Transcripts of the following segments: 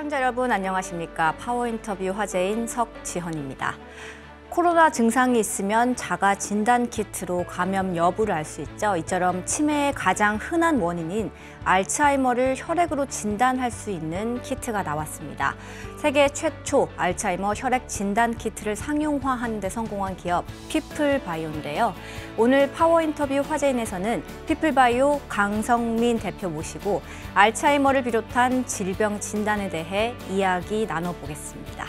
시청자 여러분 안녕하십니까? 파워인터뷰 화제인 석지헌입니다. 코로나 증상이 있으면 자가 진단 키트로 감염 여부를 알 수 있죠. 이처럼 치매의 가장 흔한 원인인 알츠하이머를 혈액으로 진단할 수 있는 키트가 나왔습니다. 세계 최초 알츠하이머 혈액 진단 키트를 상용화하는 데 성공한 기업 피플바이오인데요. 오늘 파워인터뷰 화제인에서는 피플바이오 강성민 대표 모시고 알츠하이머를 비롯한 질병 진단에 대해 이야기 나눠보겠습니다.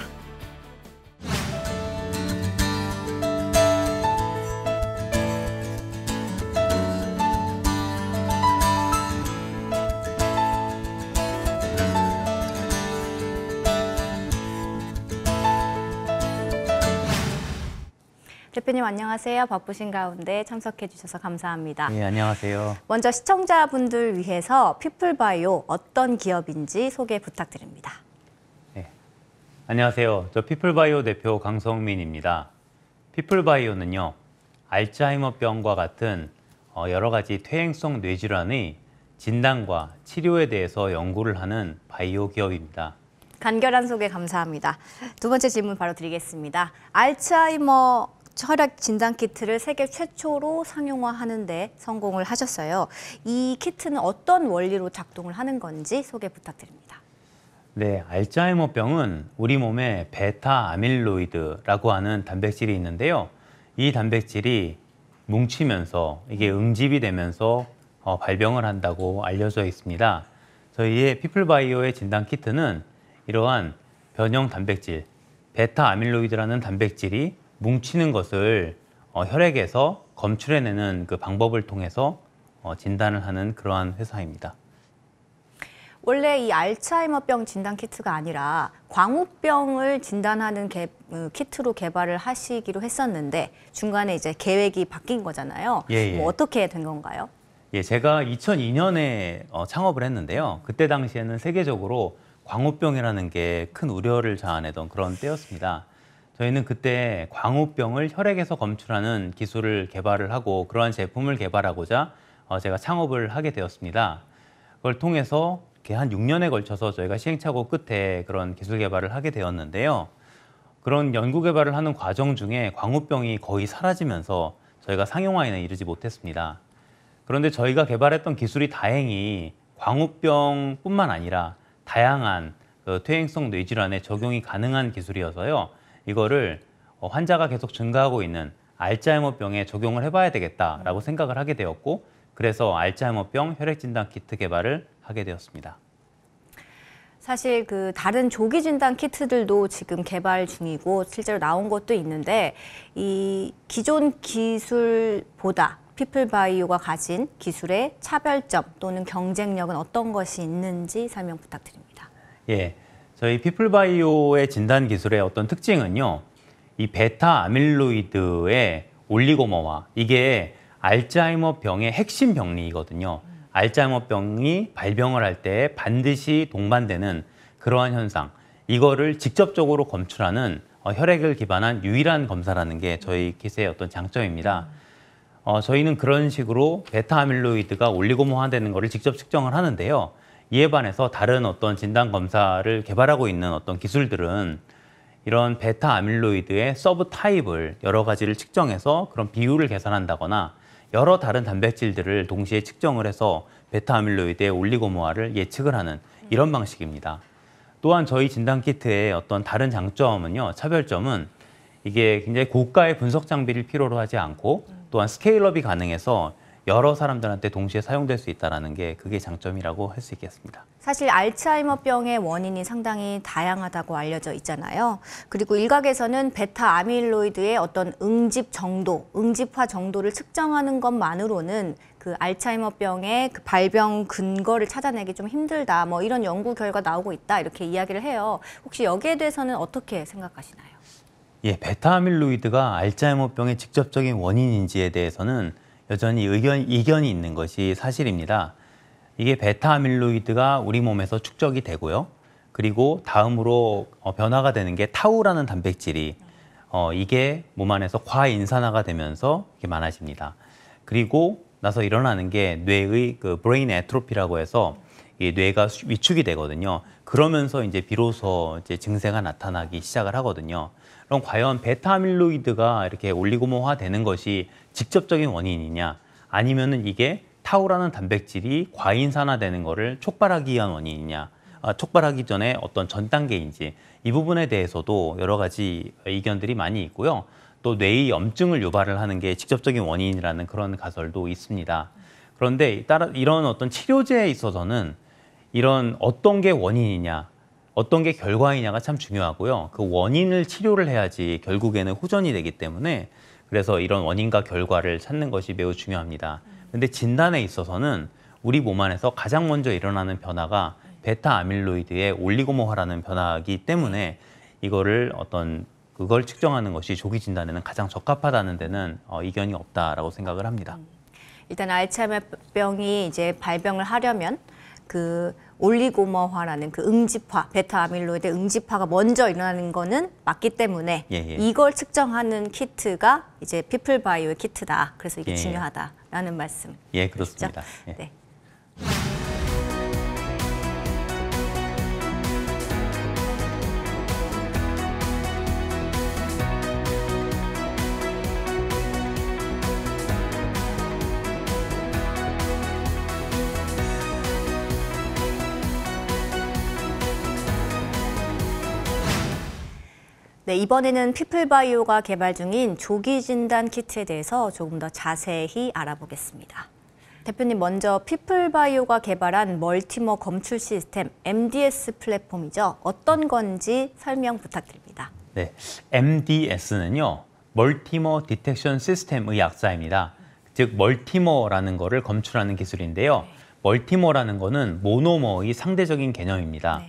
대표님 안녕하세요. 바쁘신 가운데 참석해 주셔서 감사합니다. 네, 안녕하세요. 먼저 시청자분들 위해서 피플바이오 어떤 기업인지 소개 부탁드립니다. 네, 안녕하세요. 저 피플바이오 대표 강성민입니다. 피플바이오는요, 알츠하이머병과 같은 여러 가지 퇴행성 뇌질환의 진단과 치료에 대해서 연구를 하는 바이오 기업입니다. 간결한 소개 감사합니다. 두 번째 질문 바로 드리겠습니다. 알츠하이머 혈액 진단 키트를 세계 최초로 상용화하는 데 성공을 하셨어요. 이 키트는 어떤 원리로 작동을 하는 건지 소개 부탁드립니다. 네, 알츠하이머병은 우리 몸에 베타 아밀로이드라고 하는 단백질이 있는데요. 이 단백질이 뭉치면서 이게 응집이 되면서 발병을 한다고 알려져 있습니다. 저희의 피플바이오의 진단 키트는 이러한 변형 단백질, 베타 아밀로이드라는 단백질이 뭉치는 것을 혈액에서 검출해내는 그 방법을 통해서 진단을 하는 그러한 회사입니다. 원래 이 알츠하이머병 진단 키트가 아니라 광우병을 진단하는 키트로 개발을 하시기로 했었는데 중간에 이제 계획이 바뀐 거잖아요. 예, 예. 뭐 어떻게 된 건가요? 예, 제가 2002년에 창업을 했는데요. 그때 당시에는 세계적으로 광우병이라는 게 큰 우려를 자아내던 그런 때였습니다. 저희는 그때 광우병을 혈액에서 검출하는 기술을 개발을 하고 그러한 제품을 개발하고자 제가 창업을 하게 되었습니다. 그걸 통해서 이렇게 한 6년에 걸쳐서 저희가 시행착오 끝에 그런 기술 개발을 하게 되었는데요. 그런 연구 개발을 하는 과정 중에 광우병이 거의 사라지면서 저희가 상용화에는 이르지 못했습니다. 그런데 저희가 개발했던 기술이 다행히 광우병뿐만 아니라 다양한 퇴행성 뇌질환에 적용이 가능한 기술이어서요. 이거를 환자가 계속 증가하고 있는 알츠하이머병에 적용을 해봐야 되겠다라고 생각을 하게 되었고 그래서 알츠하이머병 혈액진단 키트 개발을 하게 되었습니다. 사실 그 다른 조기 진단 키트들도 지금 개발 중이고 실제로 나온 것도 있는데 이 기존 기술보다 피플바이오가 가진 기술의 차별점 또는 경쟁력은 어떤 것이 있는지 설명 부탁드립니다. 예, 저희 피플바이오의 진단 기술의 어떤 특징은요. 이 베타 아밀로이드의 올리고머화, 이게 알츠하이머병의 핵심 병리이거든요. 알츠하이머병이 발병을 할 때 반드시 동반되는 그러한 현상, 이거를 직접적으로 검출하는 혈액을 기반한 유일한 검사라는 게 저희 키트의 어떤 장점입니다. 저희는 그런 식으로 베타 아밀로이드가 올리고머화되는 것을 직접 측정을 하는데요. 이에 반해서 다른 어떤 진단 검사를 개발하고 있는 어떤 기술들은 이런 베타 아밀로이드의 서브 타입을 여러 가지를 측정해서 그런 비율을 계산한다거나 여러 다른 단백질들을 동시에 측정을 해서 베타 아밀로이드의 올리고모화를 예측을 하는 이런 방식입니다. 또한 저희 진단 키트의 어떤 다른 장점은요, 차별점은 이게 굉장히 고가의 분석 장비를 필요로 하지 않고 또한 스케일업이 가능해서 여러 사람들한테 동시에 사용될 수 있다는 게 그게 장점이라고 할 수 있겠습니다. 사실 알츠하이머병의 원인이 상당히 다양하다고 알려져 있잖아요. 그리고 일각에서는 베타 아밀로이드의 어떤 응집 정도, 응집화 정도를 측정하는 것만으로는 그 알츠하이머병의 그 발병 근거를 찾아내기 좀 힘들다. 뭐 이런 연구 결과 나오고 있다. 이렇게 이야기를 해요. 혹시 여기에 대해서는 어떻게 생각하시나요? 예, 베타 아밀로이드가 알츠하이머병의 직접적인 원인인지에 대해서는 여전히 이견이 있는 것이 사실입니다. 이게 베타 아밀로이드가 우리 몸에서 축적이 되고요. 그리고 다음으로 변화가 되는 게 타우라는 단백질이 이게 몸 안에서 과인산화가 되면서 이게 많아집니다. 그리고 나서 일어나는 게 뇌의 그 브레인 애트로피라고 해서 이 뇌가 위축이 되거든요. 그러면서 이제 비로소 이제 증세가 나타나기 시작을 하거든요. 그럼 과연 베타 아밀로이드가 이렇게 올리고모화 되는 것이 직접적인 원인이냐, 아니면은 이게 타우라는 단백질이 과인산화되는 거를 촉발하기 위한 원인이냐, 촉발하기 전에 어떤 전 단계인지, 이 부분에 대해서도 여러 가지 의견들이 많이 있고요. 또 뇌의 염증을 유발을 하는 게 직접적인 원인이라는 그런 가설도 있습니다. 그런데 따라 이런 어떤 치료제에 있어서는 이런 어떤 게 원인이냐, 어떤 게 결과이냐가 참 중요하고요. 그 원인을 치료를 해야지 결국에는 호전이 되기 때문에, 그래서 이런 원인과 결과를 찾는 것이 매우 중요합니다. 근데 진단에 있어서는 우리 몸 안에서 가장 먼저 일어나는 변화가 베타 아밀로이드의 올리고모화라는 변화이기 때문에 이거를 그걸 측정하는 것이 조기 진단에는 가장 적합하다는 데는 이견이 없다라고 생각을 합니다. 일단 알츠하이머병이 이제 발병을 하려면 그 올리고모화라는 그 응집화, 베타 아밀로이드 응집화가 먼저 일어나는 거는 맞기 때문에 이걸 측정하는 키트가 이제 피플바이오의 키트다. 그래서 이게 중요하다라는 말씀. 예, 그렇습니다. 네. 네, 이번에는 피플바이오가 개발 중인 조기 진단 키트에 대해서 조금 더 자세히 알아보겠습니다. 대표님, 먼저 피플바이오가 개발한 멀티머 검출 시스템 MDS 플랫폼이죠. 어떤 건지 설명 부탁드립니다. 네, MDS는요, 멀티머 디텍션 시스템의 약자입니다. 즉 멀티머라는 거를 검출하는 기술인데요. 멀티머라는 거는 모노머의 상대적인 개념입니다.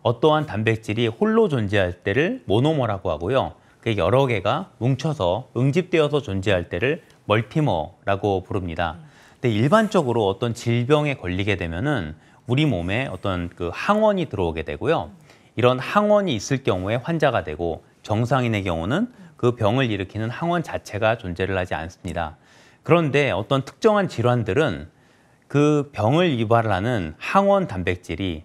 어떠한 단백질이 홀로 존재할 때를 모노머라고 하고요. 그 여러 개가 뭉쳐서 응집되어서 존재할 때를 멀티머라고 부릅니다. 근데 일반적으로 어떤 질병에 걸리게 되면은 우리 몸에 어떤 그 항원이 들어오게 되고요. 이런 항원이 있을 경우에 환자가 되고, 정상인의 경우는 그 병을 일으키는 항원 자체가 존재를 하지 않습니다. 그런데 어떤 특정한 질환들은 그 병을 유발하는 항원 단백질이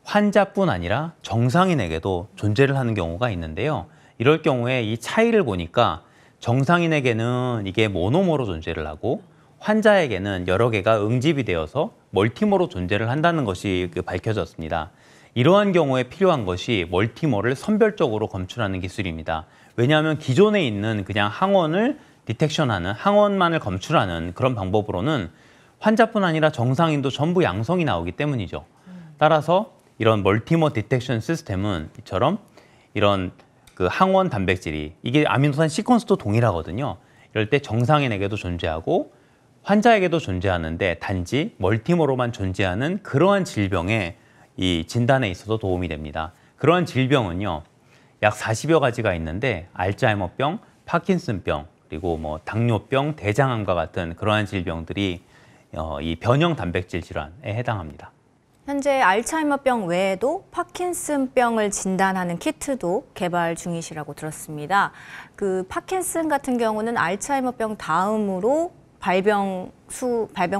환자뿐 아니라 정상인에게도 존재를 하는 경우가 있는데요. 이럴 경우에 이 차이를 보니까 정상인에게는 이게 모노머로 존재를 하고 환자에게는 여러 개가 응집이 되어서 멀티머로 존재를 한다는 것이 밝혀졌습니다. 이러한 경우에 필요한 것이 멀티머를 선별적으로 검출하는 기술입니다. 왜냐하면 기존에 있는 그냥 항원을 디텍션하는, 항원만을 검출하는 그런 방법으로는 환자뿐 아니라 정상인도 전부 양성이 나오기 때문이죠. 따라서 이런 멀티머 디텍션 시스템은 이처럼 이런 그 항원 단백질이, 이게 아미노산 시퀀스도 동일하거든요. 이럴 때 정상인에게도 존재하고 환자에게도 존재하는데 단지 멀티머로만 존재하는 그러한 질병의 이 진단에 있어서 도움이 됩니다. 그러한 질병은요, 약 40여 가지가 있는데 알츠하이머병, 파킨슨병, 그리고 뭐 당뇨병, 대장암과 같은 그러한 질병들이 이 변형 단백질 질환에 해당합니다. 현재 알츠하이머병 외에도 파킨슨병을 진단하는 키트도 개발 중이시라고 들었습니다. 그 파킨슨 같은 경우는 알츠하이머병 다음으로 발병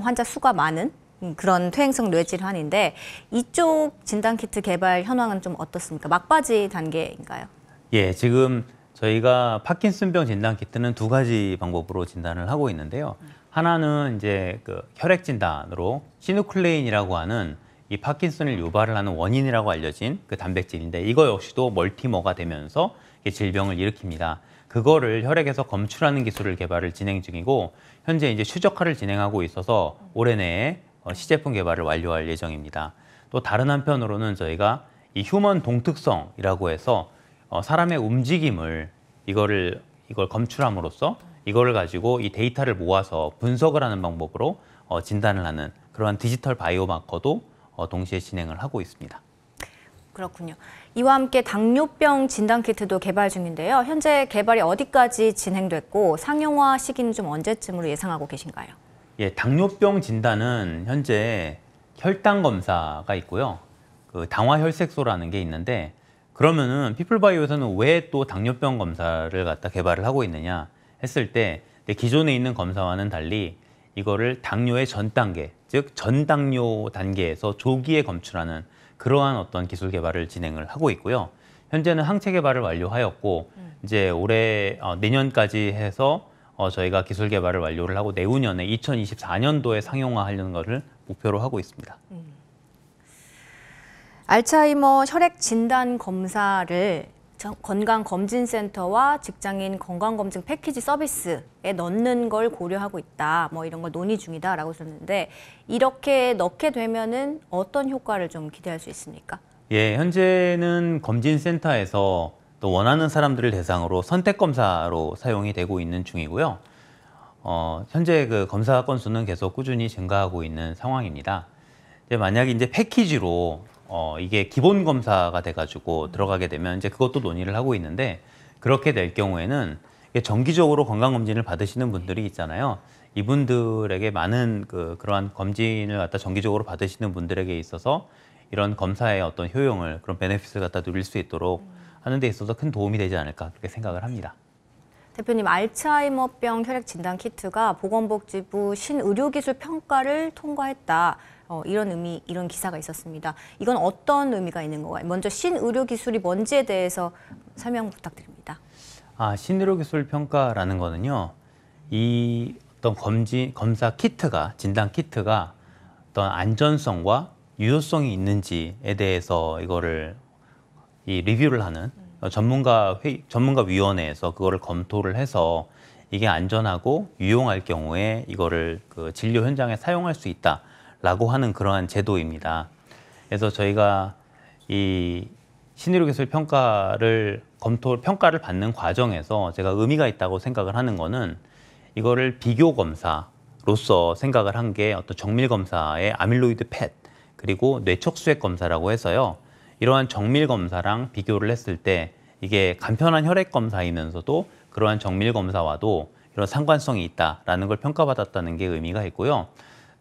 환자 수가 많은 그런 퇴행성 뇌질환인데, 이쪽 진단 키트 개발 현황은 좀 어떻습니까? 막바지 단계인가요? 예, 지금 저희가 파킨슨병 진단 키트는 두 가지 방법으로 진단을 하고 있는데요. 하나는 이제 그 혈액 진단으로 시누클레인이라고 하는 이 파킨슨을 유발을 하는 원인이라고 알려진 그 단백질인데, 이거 역시도 멀티머가 되면서 질병을 일으킵니다. 그거를 혈액에서 검출하는 기술을 개발을 진행 중이고, 현재 이제 최적화를 진행하고 있어서 올해 내에 시제품 개발을 완료할 예정입니다. 또 다른 한편으로는 저희가 이 휴먼 동특성이라고 해서 사람의 움직임을 이걸 검출함으로써 이거를 가지고 이 데이터를 모아서 분석을 하는 방법으로 진단을 하는 그러한 디지털 바이오마커도 동시에 진행을 하고 있습니다. 그렇군요. 이와 함께 당뇨병 진단 키트도 개발 중인데요. 현재 개발이 어디까지 진행됐고 상용화 시기는 좀 언제쯤으로 예상하고 계신가요? 예, 당뇨병 진단은 현재 혈당 검사가 있고요. 그 당화혈색소라는 게 있는데, 그러면은 피플바이오에서는 왜 또 당뇨병 검사를 갖다 개발을 하고 있느냐 했을 때, 기존에 있는 검사와는 달리 이거를 당뇨의 전 단계, 즉 전당뇨 단계에서 조기에 검출하는 그러한 어떤 기술 개발을 진행을 하고 있고요. 현재는 항체 개발을 완료하였고 이제 올해 내년까지 해서 저희가 기술 개발을 완료를 하고 내후년에 2024년도에 상용화하려는 것을 목표로 하고 있습니다. 알츠하이머 혈액 진단 검사를 건강검진센터와 직장인 건강검진 패키지 서비스에 넣는 걸 고려하고 있다. 뭐 이런 걸 논의 중이다라고 썼는데 이렇게 넣게 되면은 어떤 효과를 좀 기대할 수 있습니까? 예, 현재는 검진센터에서 또 원하는 사람들을 대상으로 선택 검사로 사용이 되고 있는 중이고요. 현재 그 검사 건수는 계속 꾸준히 증가하고 있는 상황입니다. 이제 만약에 이제 패키지로 이게 기본 검사가 돼가지고 들어가게 되면 이제 그것도 논의를 하고 있는데 그렇게 될 경우에는 정기적으로 건강검진을 받으시는 분들이 있잖아요. 이분들에게 많은 그러한 검진을 갖다 정기적으로 받으시는 분들에게 있어서 이런 검사의 어떤 효용을 그런 베네핏을 갖다 누릴 수 있도록 하는 데 있어서 큰 도움이 되지 않을까 그렇게 생각을 합니다. 대표님, 알츠하이머병 혈액 진단 키트가 보건복지부 신의료기술 평가를 통과했다. 이런 기사가 있었습니다. 이건 어떤 의미가 있는 건가요? 먼저 신의료기술이 뭔지에 대해서 설명 부탁드립니다. 신의료기술 평가라는 거는요, 이 어떤 검사 키트가, 진단 키트가 어떤 안전성과 유효성이 있는지에 대해서 이거를 리뷰를 하는 전문가위원회에서 그거를 검토를 해서 이게 안전하고 유용할 경우에 이거를 그 진료 현장에 사용할 수 있다라고 하는 그러한 제도입니다. 그래서 저희가 이 신의료기술 평가를 평가를 받는 과정에서 제가 의미가 있다고 생각을 하는 거는 이거를 비교 검사로서 생각을 한 게 어떤 정밀 검사의 아밀로이드 펫 그리고 뇌척수액 검사라고 해서요. 이러한 정밀 검사랑 비교를 했을 때 이게 간편한 혈액 검사이면서도 그러한 정밀 검사와도 이런 상관성이 있다라는 걸 평가받았다는 게 의미가 있고요.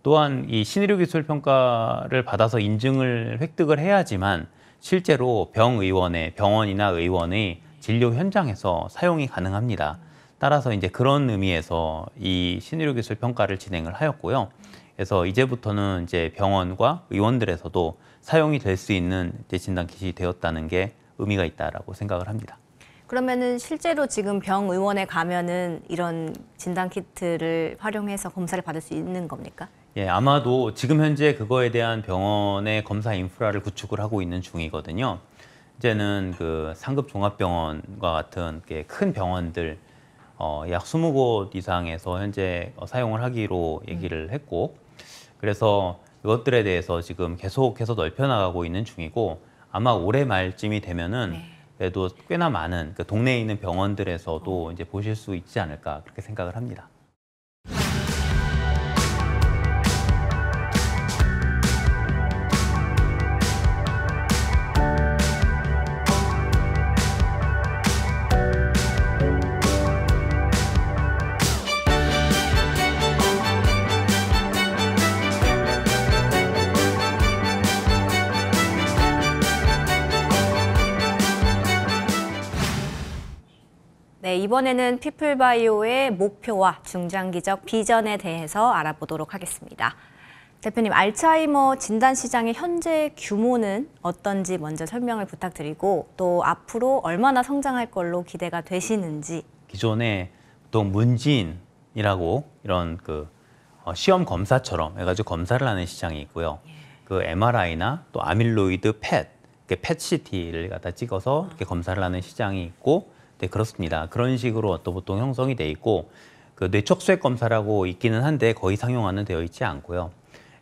또한 이 신의료기술 평가를 받아서 인증을 획득을 해야지만 실제로 병원이나 의원의 진료 현장에서 사용이 가능합니다. 따라서 이제 그런 의미에서 이 신의료기술 평가를 진행을 하였고요. 그래서 이제부터는 이제 병원과 의원들에서도 사용이 될 수 있는 진단 킷이 되었다는 게 의미가 있다라고 생각을 합니다. 그러면은 실제로 지금 병의원에 가면은 이런 진단 키트를 활용해서 검사를 받을 수 있는 겁니까? 예, 아마도 지금 현재 그거에 대한 병원의 검사 인프라를 구축을 하고 있는 중이거든요. 이제는 그 상급 종합병원과 같은 큰 병원들 약 20곳 이상에서 현재 사용을 하기로 얘기를 했고, 그래서 이것들에 대해서 지금 계속해서 넓혀나가고 있는 중이고, 아마 올해 말쯤이 되면은 그래도 꽤나 많은 동네에 있는 병원들에서도 이제 보실 수 있지 않을까 그렇게 생각을 합니다. 네, 이번에는 피플바이오의 목표와 중장기적 비전에 대해서 알아보도록 하겠습니다. 대표님, 알츠하이머 진단 시장의 현재 규모는 어떤지 먼저 설명을 부탁드리고 또 앞으로 얼마나 성장할 걸로 기대가 되시는지. 기존에 보통 문진이라고 이런 시험 검사처럼 해가지고 검사를 하는 시장이 있고요. 그 MRI나 또 아밀로이드 펫CT를 갖다 찍어서 이렇게 검사를 하는 시장이 있고, 네, 그렇습니다. 그런 식으로 또 보통 형성이 돼 있고, 그 뇌척수액 검사라고 있기는 한데 거의 상용화는 되어 있지 않고요.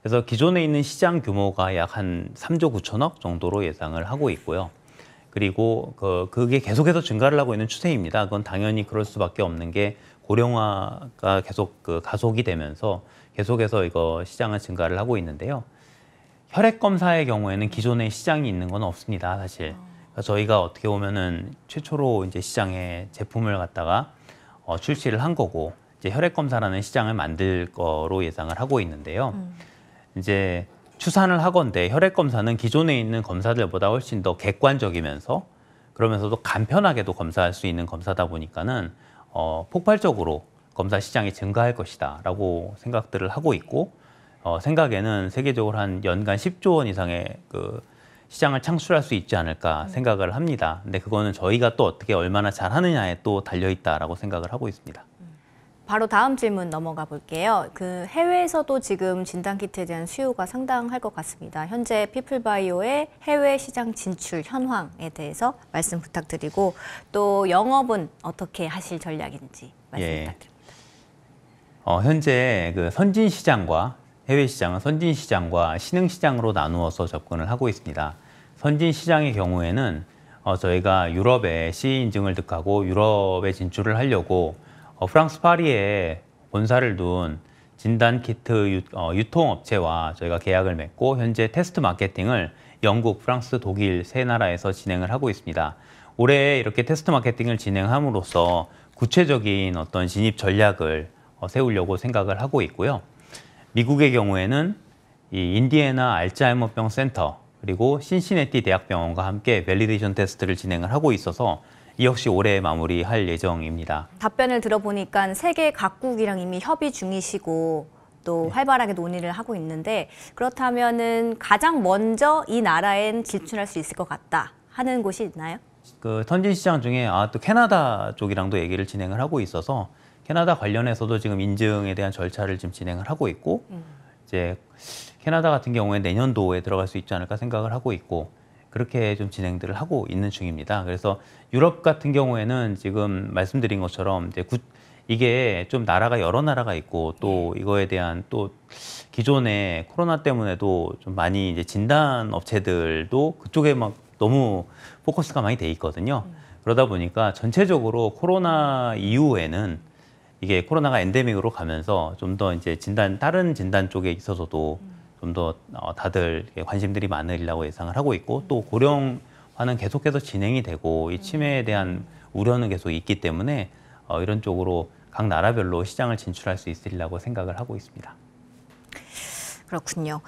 그래서 기존에 있는 시장 규모가 약 한 3조 9천억 정도로 예상을 하고 있고요. 그리고 그게 계속해서 증가를 하고 있는 추세입니다. 그건 당연히 그럴 수밖에 없는 게 고령화가 계속 가속이 되면서 계속해서 이거 시장은 증가를 하고 있는데요. 혈액 검사의 경우에는 기존에 시장이 있는 건 없습니다, 사실. 저희가 어떻게 보면은 최초로 이제 시장에 제품을 갖다가 출시를 한 거고, 이제 혈액 검사라는 시장을 만들 거로 예상을 하고 있는데요. 이제 추산을 하건대 혈액 검사는 기존에 있는 검사들보다 훨씬 더 객관적이면서 그러면서도 간편하게도 검사할 수 있는 검사다 보니까는 폭발적으로 검사 시장이 증가할 것이다라고 생각들을 하고 있고 생각에는 세계적으로 한 연간 10조 원 이상의 그 시장을 창출할 수 있지 않을까 생각을 합니다. 근데 그거는 저희가 또 어떻게 얼마나 잘하느냐에 또 달려 있다라고 생각을 하고 있습니다. 바로 다음 질문 넘어가 볼게요. 그 해외에서도 지금 진단키트에 대한 수요가 상당할 것 같습니다. 현재 피플바이오의 해외 시장 진출 현황에 대해서 말씀 부탁드리고 또 영업은 어떻게 하실 전략인지 말씀 부탁드립니다. 현재 그 선진 시장과 해외 시장은 선진 시장과 신흥 시장으로 나누어서 접근을 하고 있습니다. 선진 시장의 경우에는 저희가 유럽에 CE 인증을 득하고 유럽에 진출을 하려고 프랑스 파리에 본사를 둔 진단 키트 유통업체와 저희가 계약을 맺고 현재 테스트 마케팅을 영국, 프랑스, 독일 세 나라에서 진행을 하고 있습니다. 올해 이렇게 테스트 마케팅을 진행함으로써 구체적인 어떤 진입 전략을 세우려고 생각을 하고 있고요. 미국의 경우에는 이 인디애나 알츠하이머병 센터 그리고 신시내티 대학병원과 함께 밸리데이션 테스트를 진행을 하고 있어서 이 역시 올해 마무리할 예정입니다. 답변을 들어보니까 세계 각국이랑 이미 협의 중이시고 또 활발하게 논의를 하고 있는데 그렇다면은 가장 먼저 이 나라엔 진출할 수 있을 것 같다 하는 곳이 있나요? 그 선진 시장 중에 또 캐나다 쪽이랑도 얘기를 진행을 하고 있어서 캐나다 관련해서도 지금 인증에 대한 절차를 지금 진행을 하고 있고 이제 캐나다 같은 경우에 내년도에 들어갈 수 있지 않을까 생각을 하고 있고 그렇게 좀 진행들을 하고 있는 중입니다. 그래서 유럽 같은 경우에는 지금 말씀드린 것처럼 이제 이게 좀 나라가 여러 나라가 있고 또 이거에 대한 또 기존에 코로나 때문에도 좀 많이 이제 진단 업체들도 그쪽에 막 너무 포커스가 많이 돼 있거든요. 그러다 보니까 전체적으로 코로나 이후에는 이게 코로나가 엔데믹으로 가면서 좀 더 이제 다른 진단 쪽에 있어서도 좀 더 다들 관심들이 많으리라고 예상을 하고 있고 또 고령화는 계속해서 진행이 되고 이 치매에 대한 우려는 계속 있기 때문에 이런 쪽으로 각 나라별로 시장을 진출할 수 있으리라고 생각을 하고 있습니다. 그렇군요.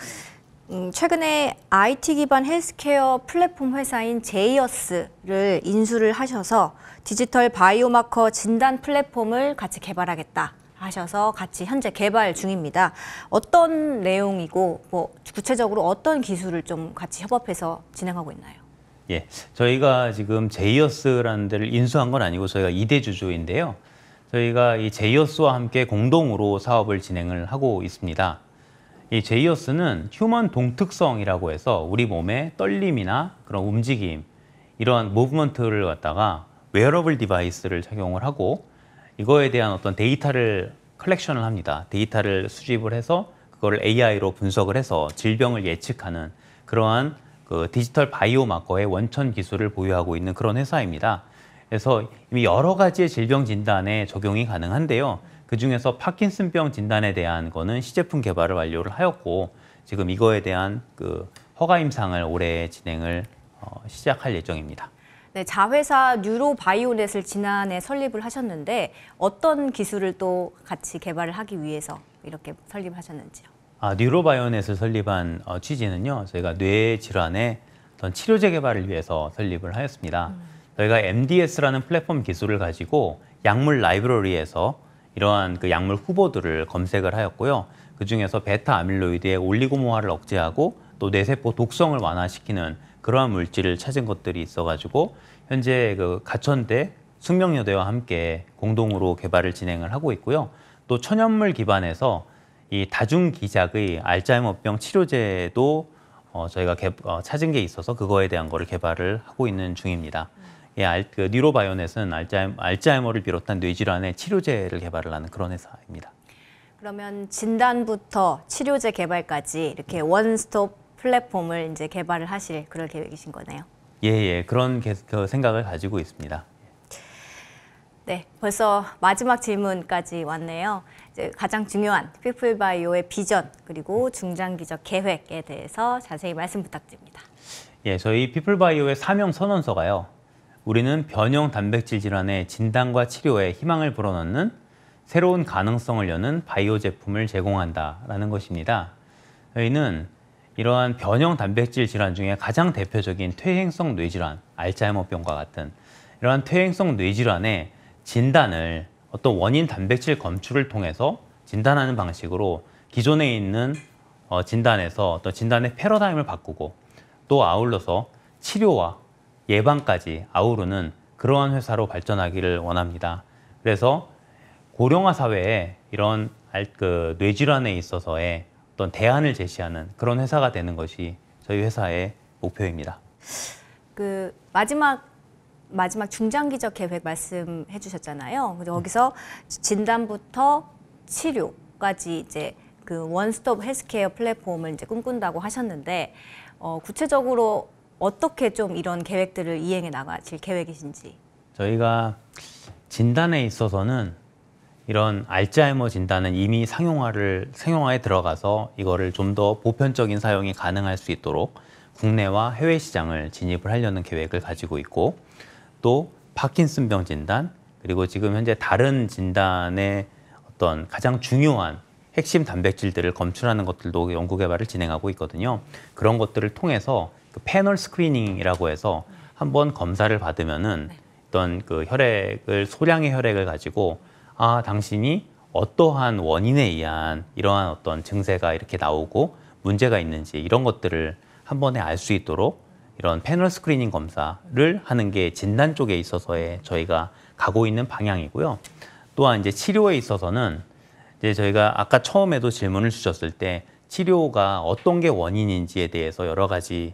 최근에 IT 기반 헬스케어 플랫폼 회사인 제이어스를 인수를 하셔서 디지털 바이오마커 진단 플랫폼을 같이 개발하겠다 하셔서 같이 현재 개발 중입니다. 어떤 내용이고 뭐 구체적으로 어떤 기술을 좀 같이 협업해서 진행하고 있나요? 예, 저희가 지금 제이어스라는 데를 인수한 건 아니고 저희가 2대 주주인데요. 저희가 이 제이어스와 함께 공동으로 사업을 진행을 하고 있습니다. 이 제이어스는 휴먼 동특성이라고 해서 우리 몸의 떨림이나 그런 움직임, 이러한 무브먼트를 갖다가 웨어러블 디바이스를 착용을 하고 이거에 대한 어떤 데이터를 컬렉션을 합니다. 데이터를 수집을 해서 그거를 AI로 분석을 해서 질병을 예측하는 그러한 그 디지털 바이오마커의 원천 기술을 보유하고 있는 그런 회사입니다. 그래서 이미 여러 가지의 질병 진단에 적용이 가능한데요. 그중에서 파킨슨병 진단에 대한 거는 시제품 개발을 완료를 하였고 지금 이거에 대한 그 허가 임상을 올해 진행을 시작할 예정입니다. 네, 자회사 뉴로바이오넷을 지난해 설립을 하셨는데 어떤 기술을 또 같이 개발을 하기 위해서 이렇게 설립하셨는지요? 뉴로바이오넷을 설립한 취지는요. 저희가 뇌 질환의 어떤 치료제 개발을 위해서 설립을 하였습니다. 저희가 MDS라는 플랫폼 기술을 가지고 약물 라이브러리에서 이러한 그 약물 후보들을 검색을 하였고요. 그중에서 베타 아밀로이드의 올리고모화를 억제하고 또 뇌세포 독성을 완화시키는 그러한 물질을 찾은 것들이 있어가지고 현재 그 가천대, 숙명여대와 함께 공동으로 개발을 진행을 하고 있고요. 또 천연물 기반에서 이 다중기작의 알츠하이머병 치료제도 저희가 찾은 게 있어서 그거에 대한 거를 개발을 하고 있는 중입니다. 그 뉴로바이오넷은 알츠하이머를 비롯한 뇌질환의 치료제를 개발을 하는 그런 회사입니다. 그러면 진단부터 치료제 개발까지 이렇게 원스톱 플랫폼을 이제 개발을 하실 그런 계획이신 거네요. 예, 그런 그 생각을 가지고 있습니다. 네, 벌써 마지막 질문까지 왔네요. 이제 가장 중요한 피플바이오의 비전 그리고 중장기적 계획에 대해서 자세히 말씀 부탁드립니다. 예, 저희 피플바이오의 사명 선언서가요. 우리는 변형 단백질 질환의 진단과 치료에 희망을 불어넣는 새로운 가능성을 여는 바이오 제품을 제공한다라는 것입니다. 저희는 이러한 변형 단백질 질환 중에 가장 대표적인 퇴행성 뇌질환, 알츠하이머병과 같은 이러한 퇴행성 뇌질환의 진단을 어떤 원인 단백질 검출을 통해서 진단하는 방식으로 기존에 있는 진단에서 어떤 진단의 패러다임을 바꾸고 또 아울러서 치료와 예방까지 아우르는 그러한 회사로 발전하기를 원합니다. 그래서 고령화 사회에 이런 뇌질환에 있어서의 어떤 대안을 제시하는 그런 회사가 되는 것이 저희 회사의 목표입니다. 그 마지막 중장기적 계획 말씀해 주셨잖아요. 그래서 거기서 진단부터 치료까지 이제 그 원스톱 헬스케어 플랫폼을 이제 꿈꾼다고 하셨는데 구체적으로 어떻게 좀 이런 계획들을 이행해 나가실 계획이신지. 저희가 진단에 있어서는 이런 알츠하이머 진단은 이미 상용화에 들어가서 이거를 좀 더 보편적인 사용이 가능할 수 있도록 국내와 해외 시장을 진입을 하려는 계획을 가지고 있고, 또 파킨슨병 진단, 그리고 지금 현재 다른 진단의 어떤 가장 중요한 핵심 단백질들을 검출하는 것들도 연구 개발을 진행하고 있거든요. 그런 것들을 통해서 그 패널 스크리닝이라고 해서 한번 검사를 받으면은 어떤 그 소량의 혈액을 가지고 당신이 어떠한 원인에 의한 이러한 어떤 증세가 이렇게 나오고 문제가 있는지 이런 것들을 한 번에 알 수 있도록 이런 패널 스크리닝 검사를 하는 게 진단 쪽에 있어서의 저희가 가고 있는 방향이고요. 또한 이제 치료에 있어서는 이제 저희가 아까 처음에도 질문을 주셨을 때 치료가 어떤 게 원인인지에 대해서 여러 가지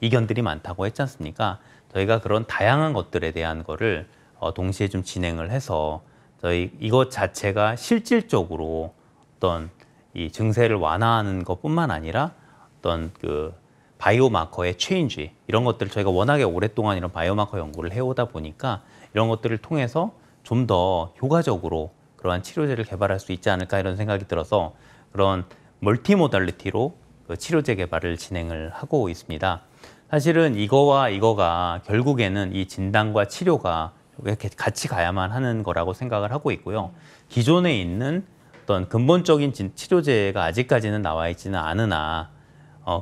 이견들이 많다고 했지 않습니까? 저희가 그런 다양한 것들에 대한 거를 동시에 좀 진행을 해서 저희 이것 자체가 실질적으로 어떤 이 증세를 완화하는 것뿐만 아니라 어떤 그 바이오마커의 체인지 이런 것들을 저희가 워낙에 오랫동안 이런 바이오마커 연구를 해오다 보니까 이런 것들을 통해서 좀 더 효과적으로 그러한 치료제를 개발할 수 있지 않을까 이런 생각이 들어서 그런 멀티모달리티로 그 치료제 개발을 진행을 하고 있습니다. 사실은 이거와 이거가 결국에는 이 진단과 치료가 이렇게 같이 가야만 하는 거라고 생각을 하고 있고요. 기존에 있는 어떤 근본적인 치료제가 아직까지는 나와 있지는 않으나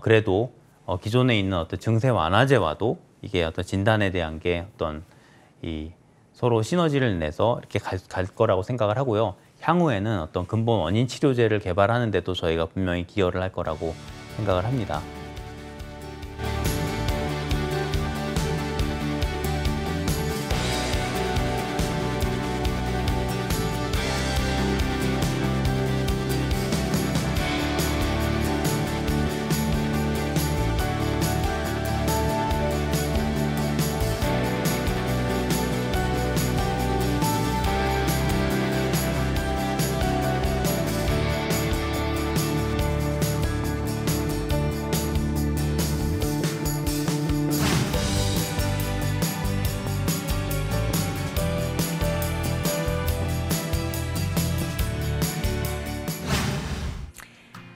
그래도 기존에 있는 어떤 증세 완화제와도 이게 어떤 진단에 대한 게 어떤 이 서로 시너지를 내서 이렇게 갈 거라고 생각을 하고요. 향후에는 어떤 근본 원인 치료제를 개발하는 데도 저희가 분명히 기여를 할 거라고 생각을 합니다.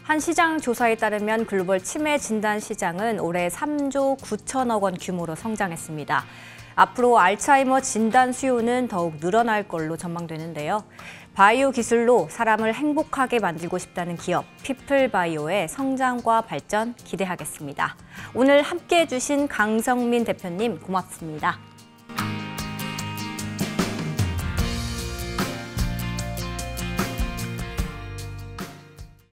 한 시장 조사에 따르면 글로벌 치매 진단 시장은 올해 3조 9천억 원 규모로 성장했습니다. 앞으로 알츠하이머 진단 수요는 더욱 늘어날 걸로 전망되는데요. 바이오 기술로 사람을 행복하게 만들고 싶다는 기업 피플바이오의 성장과 발전 기대하겠습니다. 오늘 함께해 주신 강성민 대표님 고맙습니다.